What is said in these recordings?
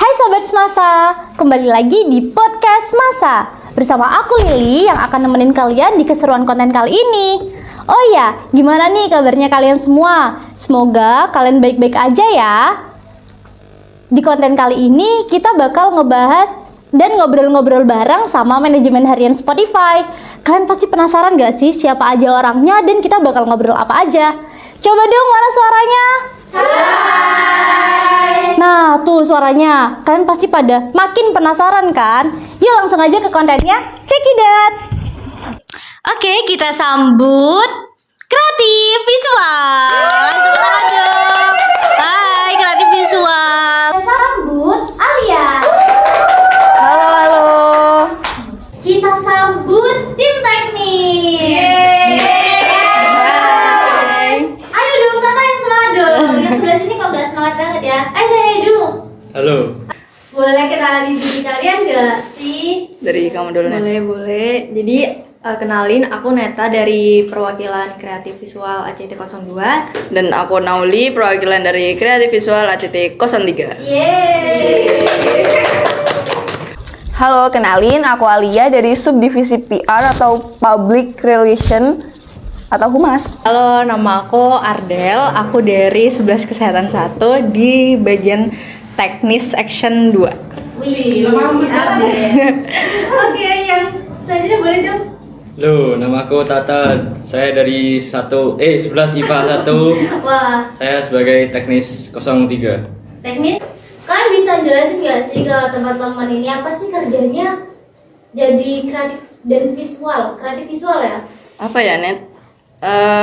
Hai Sobat Semasa, kembali lagi di Podcast Masa. Bersama aku Lili yang akan nemenin kalian di keseruan konten kali ini. Oh ya, gimana nih kabarnya kalian semua? Semoga kalian baik-baik aja ya. Di konten kali ini kita bakal ngebahas dan ngobrol-ngobrol bareng sama manajemen harian Spotify. Kalian pasti penasaran gak sih siapa aja orangnya dan kita bakal ngobrol apa aja? Coba dong, mana suaranya? Hai. Nah, tuh suaranya. Kalian pasti pada makin penasaran kan? Yuk langsung aja ke kontennya. Check it out. Oke, kita sambut Kreatif Visual. Tepuk tangan dong. Hai, Kreatif Visual. Kita sambut Alia. Halo. Kita sambut tim teknis. Ayo dong, tatain semangat dong. Yang sebelah sini kok gak semangat banget ya. Ayo saya dulu. Halo. Boleh kenalin diri kalian gak sih? Dari kamu dulu, Net. Boleh. Jadi kenalin, aku Neta dari perwakilan Kreatif Visual ACT02. Dan aku Nauli, perwakilan dari Kreatif Visual ACT03. Yeay. Halo, kenalin aku Alia dari subdivisi PR atau Public Relation atau Humas. Halo, nama aku Ardel. Aku dari 11 Kesehatan 1 di bagian Teknis Action 2. Wih, Oke, yang selanjutnya boleh dong. Halo, nama aku Tata. Saya dari 11 IPA 1. Wah, Saya sebagai teknis 03. teknis. Kalian bisa jelasin gak sih ke teman-teman ini apa sih kerjanya jadi kreatif dan visual? Kreatif visual ya? Apa ya, Net?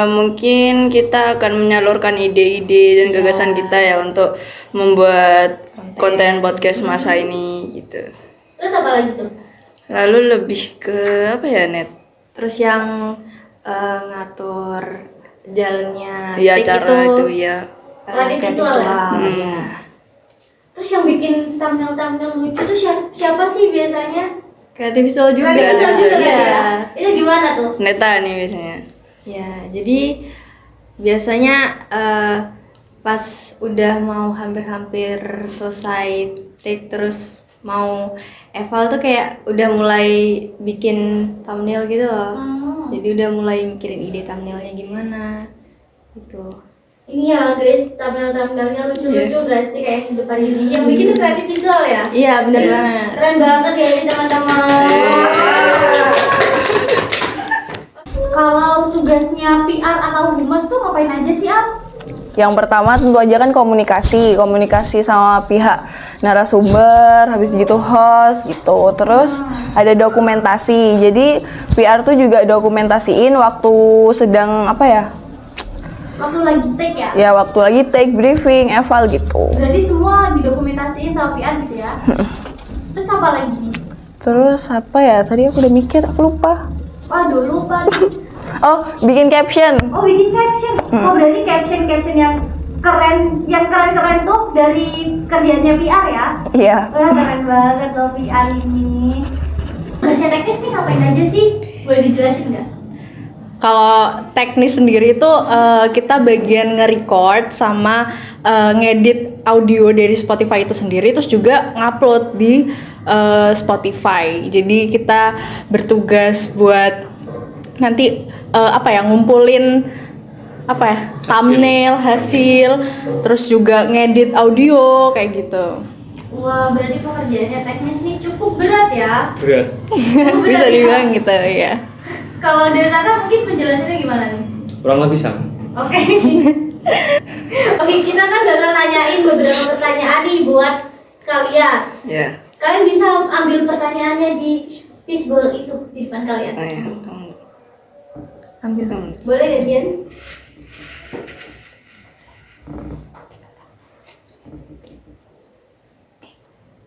Mungkin kita akan menyalurkan ide-ide dan gagasan kita ya untuk membuat konten podcast masa ini gitu. Terus apa lagi tuh? Lalu lebih ke apa ya, Net? Terus yang ngatur jalannya Iya, tik cara itu ya. Kreatif visual ya? Ya. Terus yang bikin thumbnail lucu tuh siapa sih biasanya? Kreatif Visual juga. Kreatif visual juga ya. ya? Itu gimana tuh? Neta nih biasanya. Ya, jadi biasanya pas udah mau hampir-hampir selesai take terus mau eval tuh kayak udah mulai bikin thumbnail gitu loh. Jadi udah mulai mikirin ide thumbnailnya gimana gitu. Ini ya guys, thumbnailnya lucu-lucu gak sih kayak yang di depan ini? Yang bikin tuh kreatif visual ya? Iya, bener banget. Keren banget ya ini teman-teman. Kalau tugasnya PR atau humas tuh ngapain aja sih, Am? Yang pertama tentu aja kan komunikasi sama pihak narasumber, habis gitu host gitu. Terus ada dokumentasi. Jadi PR tuh juga dokumentasiin waktu sedang apa ya? Waktu lagi take ya? Ya waktu lagi take briefing, eval gitu. Berarti semua didokumentasiin sama PR gitu ya? Terus apa lagi nih? Terus apa ya? Tadi aku udah mikir, aku lupa. Waduh, lupa nih. Oh, bikin caption. Oh, bikin caption. Oh, berarti caption yang keren tuh dari kerjanya PR ya? Iya. Wah, keren banget loh PR ini. Tugasnya teknis nih ngapain aja sih? Boleh dijelasin nggak? Kalau teknis sendiri itu kita bagian nge-record sama ngedit audio dari Spotify itu sendiri, terus juga ngupload di Spotify. Jadi kita bertugas buat nanti ngumpulin thumbnail, hasil, terus juga ngedit audio kayak gitu. Wah, berarti pekerjaannya teknis nih cukup berat ya? Berat. Cukup Bisa berat ya? dibilang gitu ya. Kalau dari Tata mungkin penjelasannya gimana nih? Kurang lebih sama. Oke. Oke, kita kan bakal nanyain beberapa pertanyaan nih buat kalian. Ya. Kalian bisa ambil pertanyaannya di fishbowl itu di depan kalian. Oh ya, kamu. Ambil. Boleh ya, Dian?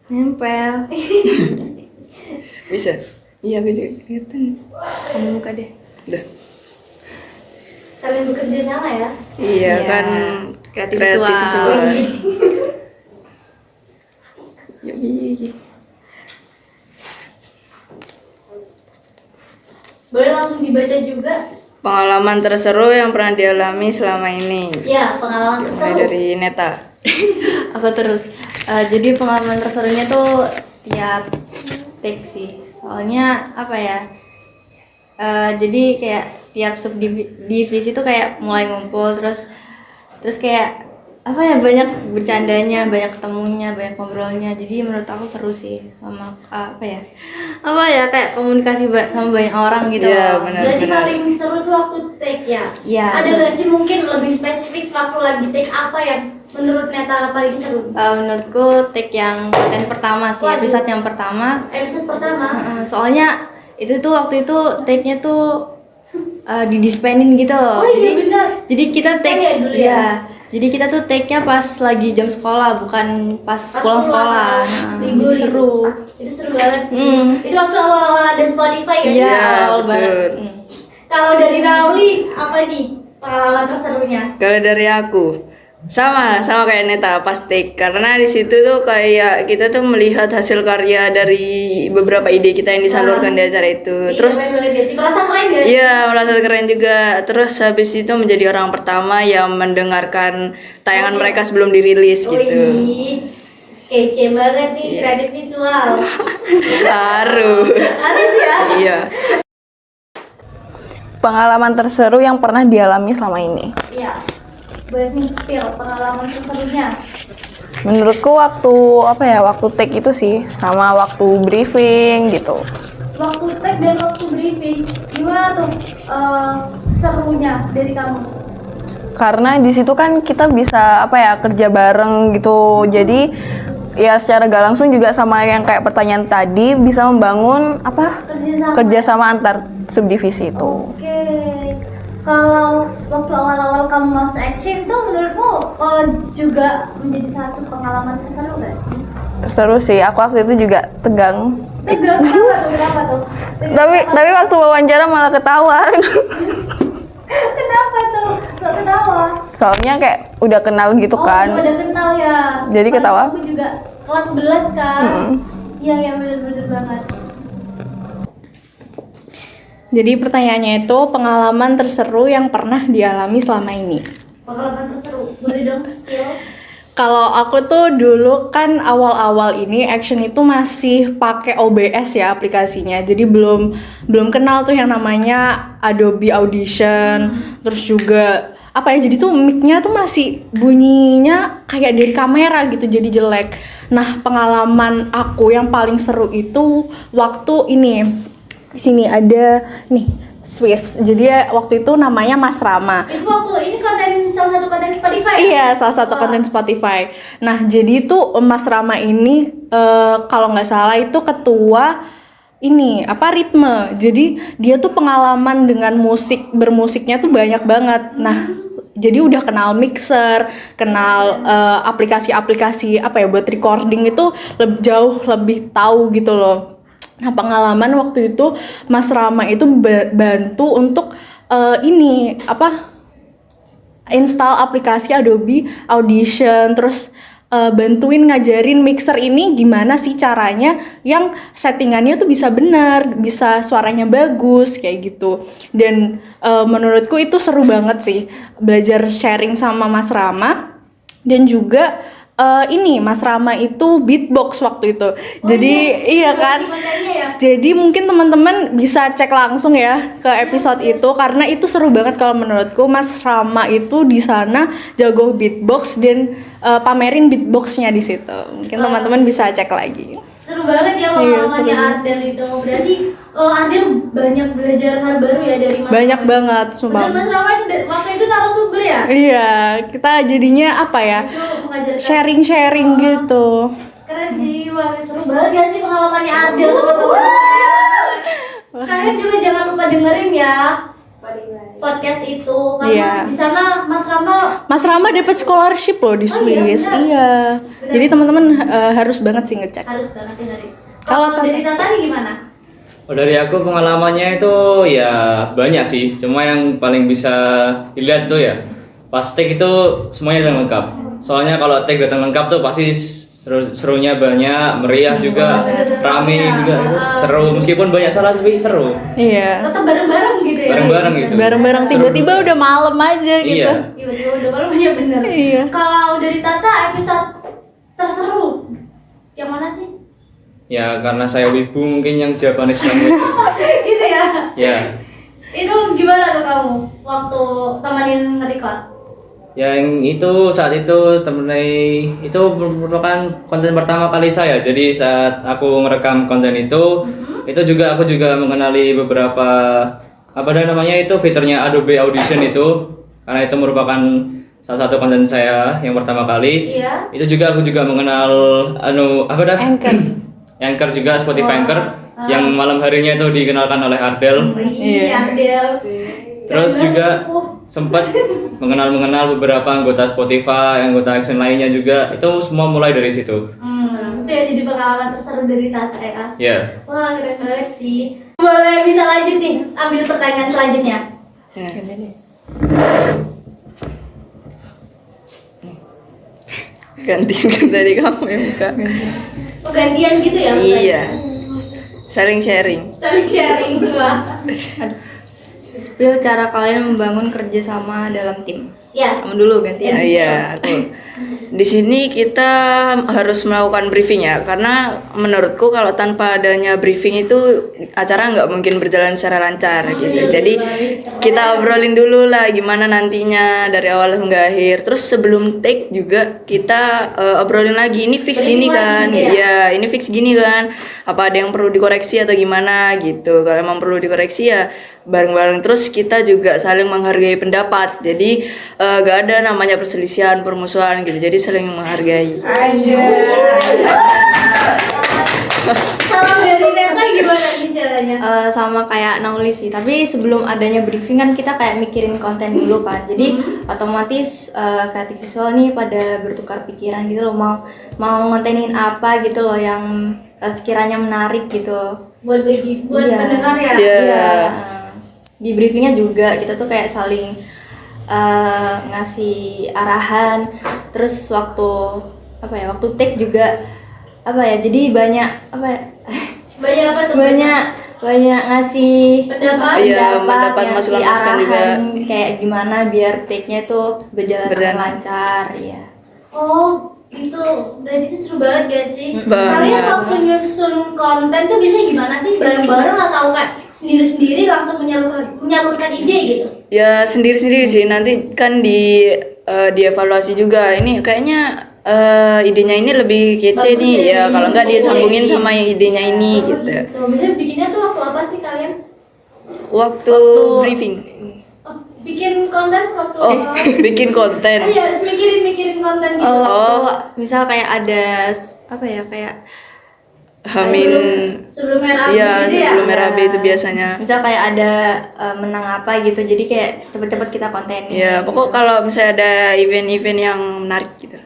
Nempel. Bisa. Iya, aku juga kelihatan. Kamu buka deh. Udah. Kalian bekerja sama ya? Iya kan Kreatif kreatif visual. visual. Ya bi. Boleh langsung dibaca juga. Pengalaman terseru yang pernah dialami selama ini. Ya, pengalaman Mulai terseru. dari Neta. Aku terus Jadi pengalaman terserunya tuh tiap take sih. Soalnya apa ya? Jadi kayak tiap subdivisi tuh kayak mulai ngumpul terus kayak apa ya, banyak bercandanya, banyak ketemunya, banyak ngobrolnya. Jadi menurut aku seru sih, sama apa ya kayak komunikasi sama banyak orang gitu Iya, loh. benar. Berarti paling seru tuh waktu take ya? Iya, Ada seru. nggak sih mungkin lebih spesifik waktu lagi take apa yang menurut Neta paling seru? Menurutku take yang konten pertama sih, Waduh. episode yang pertama. Episode pertama? Soalnya itu tuh waktu itu take-nya tuh didispenin gitu loh. Oh iya benar. Jadi kita take Dispen ya dulu ya? Jadi kita tuh take-nya pas lagi jam sekolah, bukan pas pulang sekolah. Nah, libur jadi seru. Itu seru banget sih. Itu waktu awal-awal ada Spotify kan? Iya, Iya, awal betul. banget. Kalau dari Rauli apa nih pengalaman terserunya? Kalau dari aku sama kayak Neta pas take, karena di situ tuh kayak kita tuh melihat hasil karya dari beberapa ide kita yang disalurkan di acara itu. Terus Keren banget ya sih. Merasa keren gak sih? iya, merasa keren juga. Terus habis itu menjadi orang pertama yang mendengarkan tayangan mereka sebelum dirilis gitu. Wih, kece banget nih kredit visual. Harus. Harus ya? Iya. Pengalaman terseru yang pernah dialami selama ini. Iya. Buat nih spill pengalaman terserunya. Menurutku waktu take itu sih sama waktu briefing gitu. Waktu tag dan waktu briefing, gimana tuh serunya dari kamu? Karena di situ kan kita bisa kerja bareng gitu. Jadi ya secara gak langsung juga sama yang kayak pertanyaan tadi bisa membangun kerjasama antar subdivisi itu. Oke. Kalau waktu awal-awal kamu masuk action tuh menurutmu juga menjadi satu pengalaman terseru gak sih? Seru sih, aku waktu itu juga tegang. Tegang, kenapa tuh? Tegang Tapi waktu wawancara malah ketawa. kenapa tuh? Kok ketawa? Soalnya kayak udah kenal gitu kan. Udah kenal ya. Jadi Paling ketawa. Aku juga kelas 11 kan. Iya, bener-bener banget. Jadi pertanyaannya itu pengalaman terseru yang pernah dialami selama ini. Pengalaman terseru, boleh dong spill? Kalau aku tuh dulu kan awal-awal ini Action itu masih pakai OBS ya aplikasinya. Jadi belum kenal tuh yang namanya Adobe Audition. Terus juga jadi tuh mic-nya tuh masih bunyinya kayak dari kamera gitu, jadi jelek. Nah, pengalaman aku yang paling seru itu waktu ini. Di sini ada nih Swiss. Jadi waktu itu namanya Mas Rama. Itu waktu ini salah satu konten Spotify ya? Iya, salah satu konten Spotify. Nah, jadi tuh Mas Rama ini kalau nggak salah itu ketua ritme. Jadi dia tuh pengalaman dengan bermusiknya tuh banyak banget. Nah, jadi udah kenal mixer, kenal aplikasi-aplikasi buat recording itu jauh lebih tahu gitu loh. Nah, pengalaman waktu itu Mas Rama itu bantu untuk install aplikasi Adobe Audition, terus bantuin ngajarin mixer ini gimana sih caranya yang settingannya tuh bisa benar, bisa suaranya bagus kayak gitu. Dan menurutku itu seru banget sih belajar sharing sama Mas Rama. Dan juga Mas Rama itu beatbox waktu itu. Jadi iya kan. Jadi mungkin teman-teman bisa cek langsung ya ke episode itu karena itu seru banget kalau menurutku. Mas Rama itu di sana jago beatbox dan pamerin beatboxnya di situ. Mungkin teman-teman bisa cek lagi. Seru banget ya pengalamannya Ardel itu. Berarti Ardel banyak belajar hal baru ya dari Mas Banyak Rama. banget, sumpah. Dan Mas Rama waktu itu narasumber ya? Iya, kita jadinya Justru mengajarkan. sharing-sharing gitu. Keren sih, wah seru banget ya sih pengalamannya Ardel teman-teman. Kalian juga jangan lupa dengerin ya podcast itu karena Iya. di sana Mas Rama dapat scholarship loh di Oh iya, Swiss. benar. Iya. Benar. Jadi teman-teman harus banget sih ngecek. harus banget dengerin. Kalau Kalau dari Tata nih gimana? Oh, dari aku pengalamannya itu ya banyak sih. Cuma yang paling bisa dilihat tuh ya pas take itu semuanya datang lengkap. Soalnya kalau take datang lengkap tuh pasti serunya banyak, meriah juga, rame juga, seru. Meskipun banyak salah tapi seru. Iya. Tetap bareng-bareng gitu ya? Bareng-bareng gitu. Bareng-bareng Seru tiba-tiba juga. udah malam aja gitu. Iya. Tiba-tiba udah malam ya bener. Iya. Kalau dari Tata episode terseru Yang mana sih? Ya karena saya wibu mungkin yang Japanese language. Itu ya. Ya. Itu gimana tuh kamu waktu temenin nge-record? Yang itu saat itu itu merupakan konten pertama kali saya. Jadi saat aku merekam konten itu juga aku juga mengenali beberapa apa namanya itu fiturnya Adobe Audition itu, karena itu merupakan salah satu konten saya yang pertama kali. Iya. Itu juga aku juga mengenal Anchor juga, Spotify Anchor yang malam harinya itu dikenalkan oleh Ardel. Iya, Ardel. Terus juga sempat mengenal beberapa anggota Spotify, anggota Action lainnya juga. Itu semua mulai dari situ. Itu ya jadi pengalaman terseru dari Tata ya. Ya. Wah, keren banget sih. Boleh bisa lanjut nih, ambil pertanyaan selanjutnya. Ya. Gantian kan dari kamu ya buka. Oh, gantian gitu ya? Iya. Saling sharing. Saling sharing semua. Spill cara kalian membangun kerjasama dalam tim. Ya. Kamu dulu gantian. Iya, aku. Di sini kita harus melakukan briefing ya, karena menurutku kalau tanpa adanya briefing itu acara nggak mungkin berjalan secara lancar gitu. Jadi kita obrolin dulu lah gimana nantinya dari awal hingga akhir. Terus sebelum take juga kita obrolin lagi, ini fix gini kan? Iya, ini fix gini kan? Apa ada yang perlu dikoreksi atau gimana gitu? Kalau emang perlu dikoreksi ya bareng-bareng. Terus kita juga saling menghargai pendapat. Jadi gak ada namanya perselisihan, permusuhan gitu. Jadi saling menghargai. Kalau dari Neta gimana nih caranya? Sama kayak Nauli sih, tapi sebelum adanya briefing kan kita kayak mikirin konten dulu kan, jadi otomatis kreatif visual nih pada bertukar pikiran gitu loh, mau ngontenin apa gitu loh yang sekiranya menarik gitu Buat Iya. pendengar ya? Iya. Iya. Di briefingnya juga kita tuh kayak saling ngasih arahan, terus waktu take juga jadi banyak Banyak apa tuh? banyak ngasih Pendapat? Iya, mendapat ngasih masukan-masukan juga. arahan kayak gimana biar take-nya tuh berjalan Berjalan. lancar ya. Oh, itu berarti itu seru banget gak sih? Banget. Kalian waktu nyusun konten tuh biasanya gimana sih? Bareng-bareng atau kayak sendiri-sendiri langsung menyalurkan ide gitu? Ya sendiri-sendiri sih, nanti kan dievaluasi juga. Ini kayaknya idenya ini lebih kece Bagus nih. ya, Ya kalau enggak dia bagus sambungin ya. sama yang idenya ini gitu. Biasanya bikinnya tuh waktu apa sih kalian? Waktu briefing. Oh, bikin konten waktu Oh, bikin konten. Iya, mikirin konten gitu. Waktu misal kayak ada kayak Hamin. Sebelum merah Iya, gitu ya? sebelum merah itu biasanya. misal kayak ada menang apa gitu, jadi kayak cepet-cepet kita kontenin. Ya, pokok kalau misalnya ada event-event yang menarik gitu.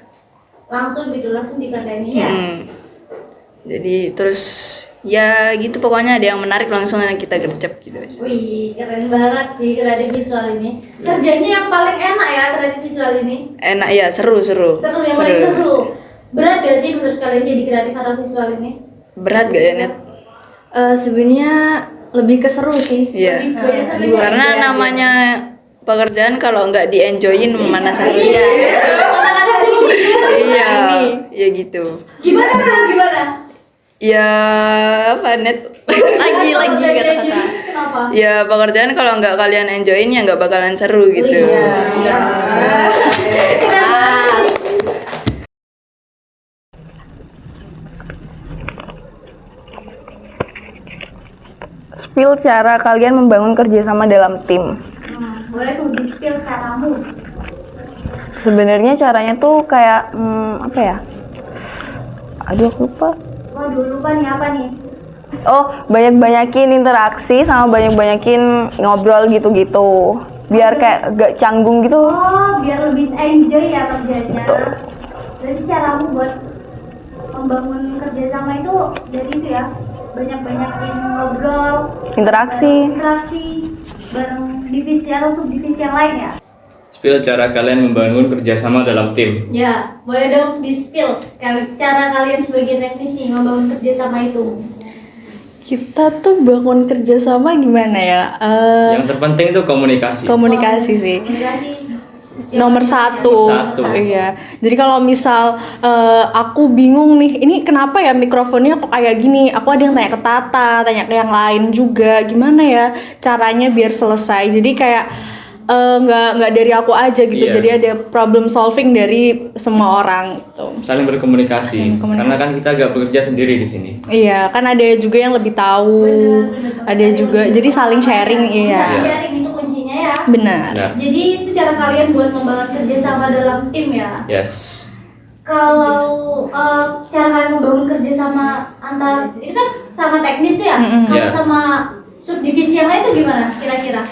Langsung dikontenin ya? Jadi terus ya gitu pokoknya ada yang menarik langsung kita gercep gitu. Wih, keren banget sih kreatif visual ini. Kerjanya yang paling enak ya kreatif visual ini. Enak ya, seru. Seru yang paling seru. Berat gak sih menurut kalian jadi kreatif atau visual ini? Berat gak ya, Net? Sebenarnya lebih ke seru sih. Iya. Banyak serunya. Karena namanya pekerjaan kalau nggak di-enjoyin mana serunya. Iya, ya gitu. Gimana tuh? Gimana? Ya apa Net? lagi kata-kata. Kenapa? Ya pekerjaan kalau nggak kalian enjoyin ya nggak bakalan seru gitu. Keren banget. Spill cara kalian membangun kerjasama dalam tim. Boleh tuh di-spill caramu. Sebenarnya caranya tuh kayak apa ya? Aduh, aku lupa. Waduh, lupa nih apa nih? Oh, banyak-banyakin interaksi sama banyak-banyakin ngobrol gitu-gitu. Biar kayak gak canggung gitu. Oh, biar lebih enjoy ya kerjanya. Berarti caramu buat membangun kerjasama itu dari itu ya? Banyak-banyakin ngobrol, Interaksi. bareng divisi atau subdivisi yang lain ya? Spill cara kalian membangun kerjasama dalam tim. Ya, boleh dong di-spill cara kalian sebagai teknis nih membangun kerjasama itu. Kita tuh bangun kerjasama gimana ya? Yang terpenting itu komunikasi. Komunikasi sih. Komunikasi. nomor satu. Satu. Iya. Jadi kalau misal aku bingung nih, ini kenapa ya mikrofonnya kok kayak gini? Aku ada yang tanya ke Tata, tanya ke yang lain juga. Gimana ya caranya biar selesai? Jadi kayak nggak dari aku aja gitu. Iya. Jadi ada problem solving dari semua orang gitu. Saling berkomunikasi. Saling berkomunikasi. Karena kan kita gak bekerja sendiri di sini. Iya, kan ada juga yang lebih tahu. Ada juga. Jadi saling sharing, iya. Saling sharing itu kuncinya ya. Benar. Nah, Jadi itu cara kalian buat membangun kerjasama dalam tim ya. yes. Kalau cara kalian membangun kerjasama antar ini kan sama teknis tuh ya. Mm-mm. Kalau Iya. sama subdivisi yang lain itu gimana kira-kira?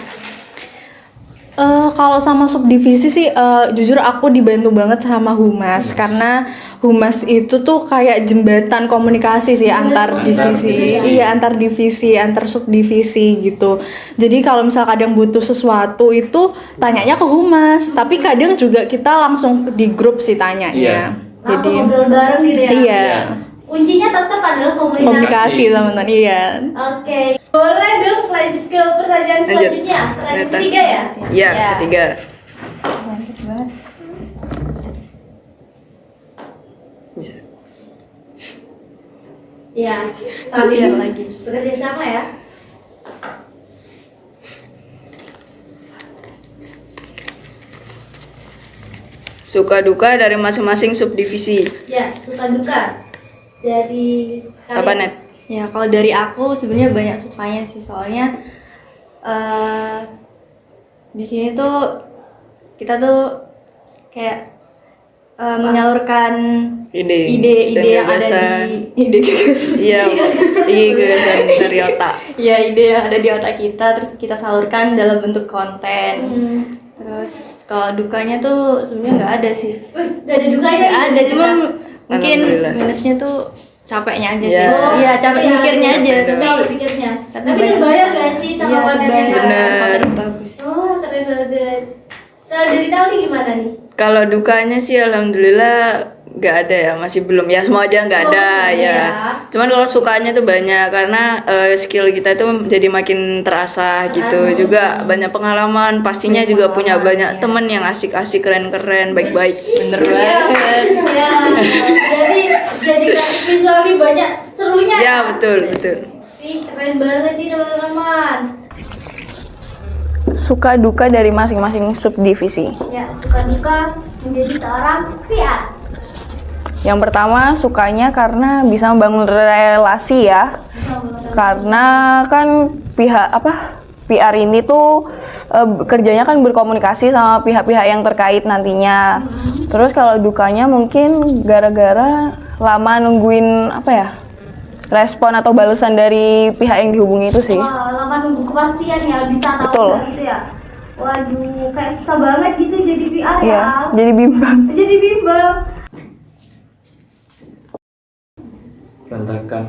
Kalau sama subdivisi sih jujur aku dibantu banget sama humas karena humas itu tuh kayak jembatan komunikasi sih antar divisi. divisi. Iya, antar divisi, antar subdivisi gitu. Jadi kalau misal kadang butuh sesuatu itu tanyanya ke humas, tapi kadang juga kita langsung di grup sih tanyanya. Iya. Langsung Jadi ngobrol bareng gitu ya. iya, Kuncinya tetap adalah komunikasi. komunikasi teman-teman. Iya. Oke. Boleh dong lanjut ke pertanyaan Lanjut. selanjutnya. Pertanyaan Neta. ketiga ya? Iya, ketiga. Bisa. Iya. Saling lagi. bekerja sama ya. Suka duka dari masing-masing subdivisi. Ya, suka duka dari Apa, Net? Ya, kalau dari aku sebenarnya banyak sukanya sih, soalnya di sini tuh kita tuh kayak menyalurkan ide-ide dan yang ada gagasan. di ide gagasan. Iya, gagasan dari otak. Ya, ide yang ada di otak kita terus kita salurkan dalam bentuk konten. Terus kalau dukanya tuh sebenarnya nggak ada sih. Gak ada dukanya Nggak gitu, ada, cuma ternyata. mungkin Alhamdulillah. minusnya tuh capeknya aja Ya. sih. Iya, capek Iya, mikirnya iya, aja, capek tapi pikirnya. Tapi banyak terbayar sih. gak sih sama Iya, kontennya? terbayar. Bener. Kontennya bagus. Oh, keren banget. Kalau dari Tauli gimana nih? Kalau dukanya sih alhamdulillah nggak ada ya, masih belum ya, semua aja nggak ada Oh, ya. iya. Cuman kalau sukanya tuh banyak karena skill kita itu jadi makin terasa gitu. Juga banyak pengalaman, pastinya juga punya banyak temen yang asik-asik, keren-keren, baik-baik. Bener banget. Ya, jadi grafis visual nih banyak serunya. Ya betul betul. Ih, keren banget nih teman-teman. Suka duka dari masing-masing subdivisi. Ya, suka duka menjadi seorang PR. Yang pertama sukanya karena bisa membangun relasi ya. Karena kan PR ini tuh kerjanya kan berkomunikasi sama pihak-pihak yang terkait nantinya. Terus kalau dukanya mungkin gara-gara lama nungguin respon atau balasan dari pihak yang dihubungi itu sih. Wah, lama nunggu kepastian ya bisa tahu Betul. gitu ya. Waduh, kayak susah banget gitu jadi PR ya. Iya, Al. jadi bimbang. Jadi bimbang. Berantakan.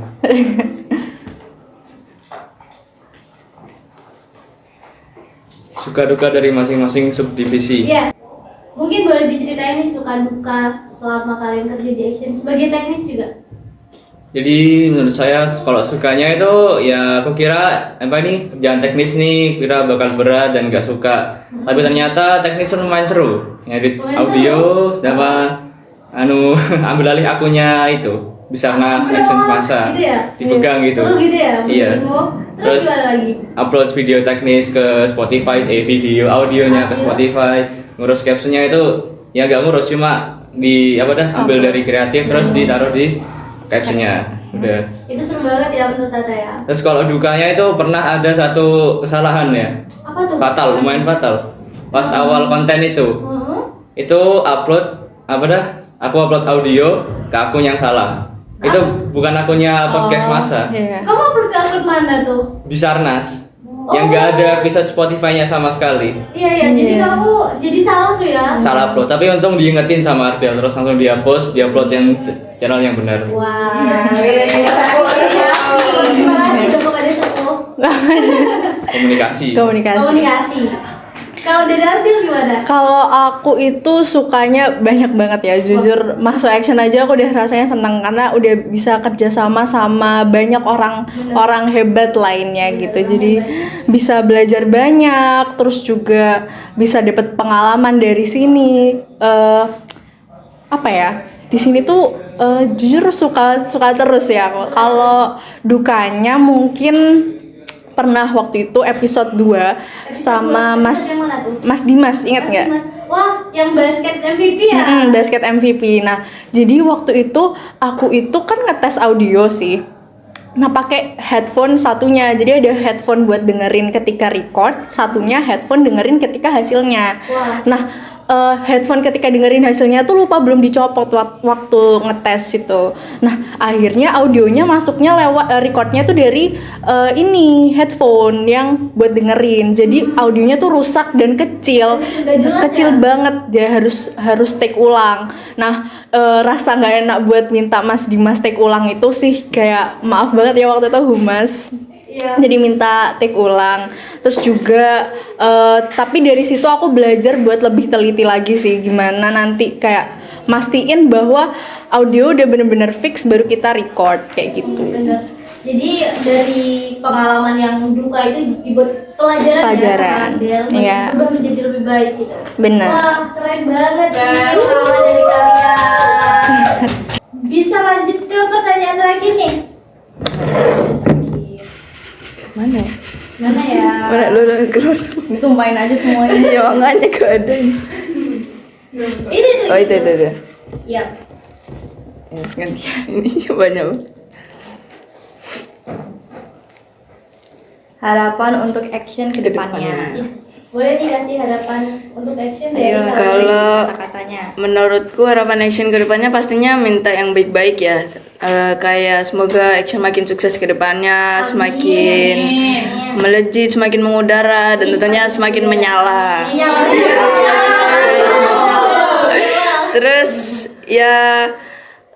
Suka duka dari masing-masing subdivisi. Iya. Mungkin boleh diceritain nih suka duka selama kalian kerja di Action sebagai teknis juga. Jadi menurut saya kalau sukanya itu ya aku kira kerjaan teknis nih kira bakal berat dan gak suka. Tapi ternyata teknis lumayan seru. Ngedit Lumayan audio sama ambil alih akunnya itu bisa Action Masa Gitu ya? dipegang gitu. Seru gitu ya? Iya. menurutmu? Terus Terus gimana lagi? upload video teknis ke Spotify, video audionya ke Audio. Spotify, ngurus captionnya itu ya gak ngurus cuma ambil dari kreatif terus ditaruh di captionnya udah. Itu seru banget ya menurut Tata ya. Terus kalau dukanya itu pernah ada satu kesalahan ya, Apa tuh? fatal, lumayan fatal. Pas awal konten itu itu aku upload audio ke akun yang salah. Itu bukan akunnya podcast Masa, Iya. Kamu upload ke akun mana tuh? Bisarnas, yang gak ada episode Spotify-nya sama sekali. Iya, jadi kamu jadi salah tuh ya? Salah upload, tapi untung diingetin sama Ardel terus langsung diupload yang channel yang benar. Wah, terima kasih dong kepada Sepuh. Komunikasi. Komunikasi. Komunikasi. Kalau dari Ardil gimana? Kalau aku itu sukanya banyak banget ya, jujur masuk action aja aku udah rasanya seneng karena udah bisa kerjasama sama banyak orang hebat lainnya gitu. Jadi bisa belajar banyak, terus juga bisa dapet pengalaman dari sini. Apa ya? Di sini tuh jujur suka terus ya. Kalau dukanya mungkin pernah waktu itu episode 2 sama Mas Dimas, ingat nggak? Wah, yang basket MVP ya? Basket MVP. Nah, jadi waktu itu aku itu kan ngetes audio sih. Nah, pakai headphone satunya. Jadi ada headphone buat dengerin ketika record, satunya headphone dengerin ketika hasilnya. Wah. Nah, headphone ketika dengerin hasilnya tuh lupa belum dicopot waktu ngetes itu. Nah, akhirnya audionya masuknya lewat recordnya tuh dari ini headphone yang buat dengerin. Jadi audionya tuh rusak dan kecil, kecil banget. Dia harus take ulang. Nah, rasa nggak enak buat minta Mas Dimas take ulang itu sih kayak maaf banget ya waktu itu Humas. Jadi minta take ulang. Terus juga tapi dari situ aku belajar buat lebih teliti lagi sih gimana nanti kayak mastiin bahwa audio udah bener-bener fix baru kita record kayak gitu. Bener. Jadi dari pengalaman yang duka itu dibuat pelajaran. Ya sama Ardil, Iya. berubah menjadi lebih baik gitu. Benar. Wah, keren banget nih pengalaman dari kalian. Bisa lanjut ke pertanyaan terakhir nih. Mana? Mana ya? Mana lu keluar? Ditumpahin aja semuanya. Iya, makanya gak ada. Ini tuh. Oh, itu. Iya. Gantian ini banyak. Harapan untuk action ke depannya. Boleh dikasih harapan untuk action dari Ayo, kalian? Kalau kata-katanya. menurutku harapan action kedepannya pastinya minta yang baik-baik ya. Kayak semoga action makin sukses ke depannya, semakin melejit, semakin mengudara, dan tentunya semakin menyala. Terus ya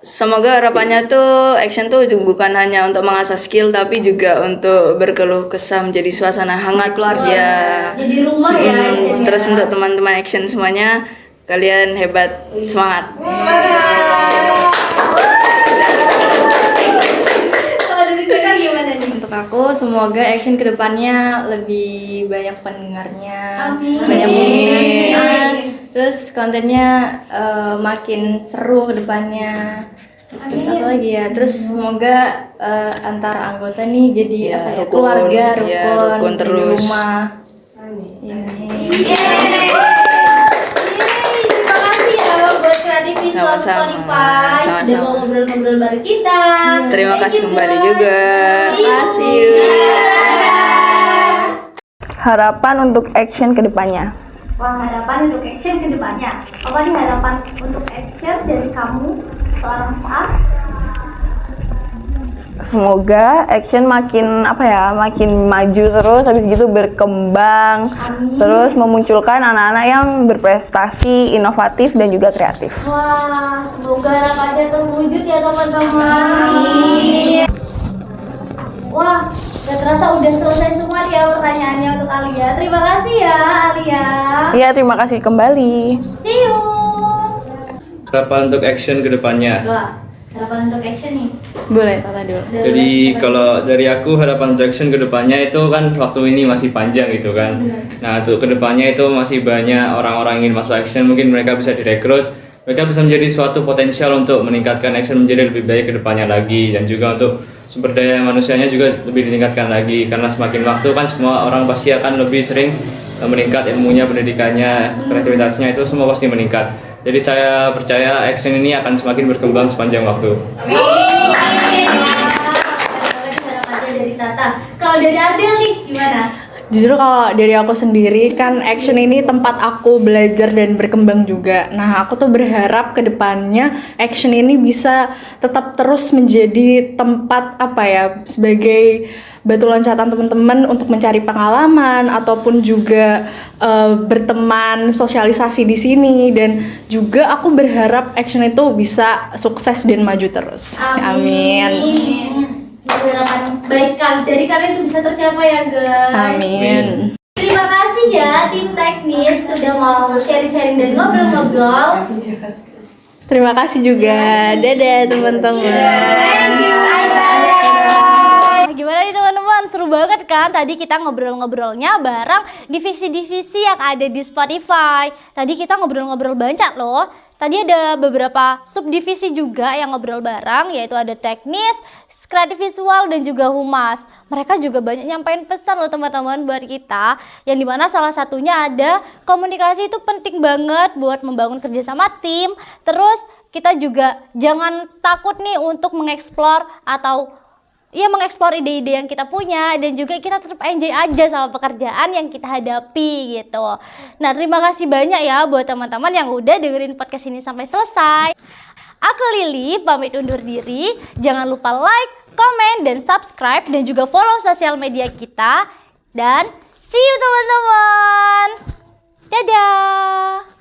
semoga harapannya tuh action tuh bukan hanya untuk mengasah skill tapi juga untuk berkeluh kesah menjadi suasana hangat keluarga. Jadi rumah ya actionnya. Terus untuk teman-teman action semuanya, kalian hebat, semangat. Kalau dari Kak gimana nih? Untuk aku semoga action kedepannya lebih banyak pendengarnya, Amin. banyak Amin. pendengarnya, terus kontennya makin seru kedepannya. Terus apa lagi ya? Terus semoga antar anggota nih jadi Ya, apa ya? rukun. Keluarga, Ya, rukun, rukun jadi terus. rumah. Terima kasih ya buat kreatif visual Sama-sama. Spotify sudah Sama-sama. mau ngobrol-ngobrol bareng kita. Terima Thank kasih you, kembali guys. juga. See you. See you. Harapan untuk action kedepannya. Wah, harapan untuk action ke depannya. Apa nih harapan untuk action dari kamu seorang staff? Semoga action makin makin maju terus, habis gitu berkembang, Amin. terus memunculkan anak-anak yang berprestasi, inovatif dan juga kreatif. Wah, semoga harapannya terwujud ya teman-teman. Wah, gak terasa udah selesai semua nih ya pertanyaannya untuk Alia. Terima kasih ya Alia. Iya, terima kasih kembali. See you. Harapan untuk action ke depannya. Wah, harapan untuk action nih. Boleh, Tata dulu. Jadi kalau dari aku harapan untuk action ke depannya itu kan waktu ini masih panjang gitu kan. Nah untuk ke depannya itu masih banyak orang-orang ingin masuk action, mungkin mereka bisa direkrut, mereka bisa menjadi suatu potensial untuk meningkatkan action menjadi lebih baik ke depannya lagi, dan juga untuk sumber daya manusianya juga lebih ditingkatkan lagi, karena semakin waktu kan semua orang pasti akan lebih sering meningkat ilmunya, pendidikannya, kreativitasnya itu semua pasti meningkat. Jadi saya percaya action ini akan semakin berkembang sepanjang waktu. Harapannya dari Tata. Kalau dari Ardil nih gimana? Jujur kalau dari aku sendiri kan action ini tempat aku belajar dan berkembang juga. Nah aku tuh berharap ke depannya action ini bisa tetap terus menjadi tempat sebagai batu loncatan teman-teman untuk mencari pengalaman ataupun juga berteman, sosialisasi di sini, dan juga aku berharap action itu bisa sukses dan maju terus. Amin. Semoga harapan baik dari kalian itu bisa tercapai ya guys. Amin. Terima kasih ya tim teknis sudah mau sharing-sharing dan ngobrol-ngobrol. Terima kasih juga. Dadah teman-teman. Gimana nih teman-teman? Seru banget kan? Tadi kita ngobrol-ngobrolnya bareng divisi-divisi yang ada di Spotify. Tadi kita ngobrol-ngobrol banyak loh. Tadi ada beberapa subdivisi juga yang ngobrol bareng, yaitu ada teknis, kreatif visual, dan juga humas. Mereka juga banyak nyampein pesan loh teman-teman buat kita, yang dimana salah satunya ada komunikasi itu penting banget buat membangun kerjasama tim. Terus kita juga jangan takut nih untuk mengeksplor atau mengeksplor ide-ide yang kita punya, dan juga kita tetap enjoy aja sama pekerjaan yang kita hadapi gitu. Nah, terima kasih banyak ya buat teman-teman yang udah dengerin podcast ini sampai selesai. Aku Lili pamit undur diri. Jangan lupa like, komen, dan subscribe, dan juga follow sosial media kita. Dan see you teman-teman. Dadah.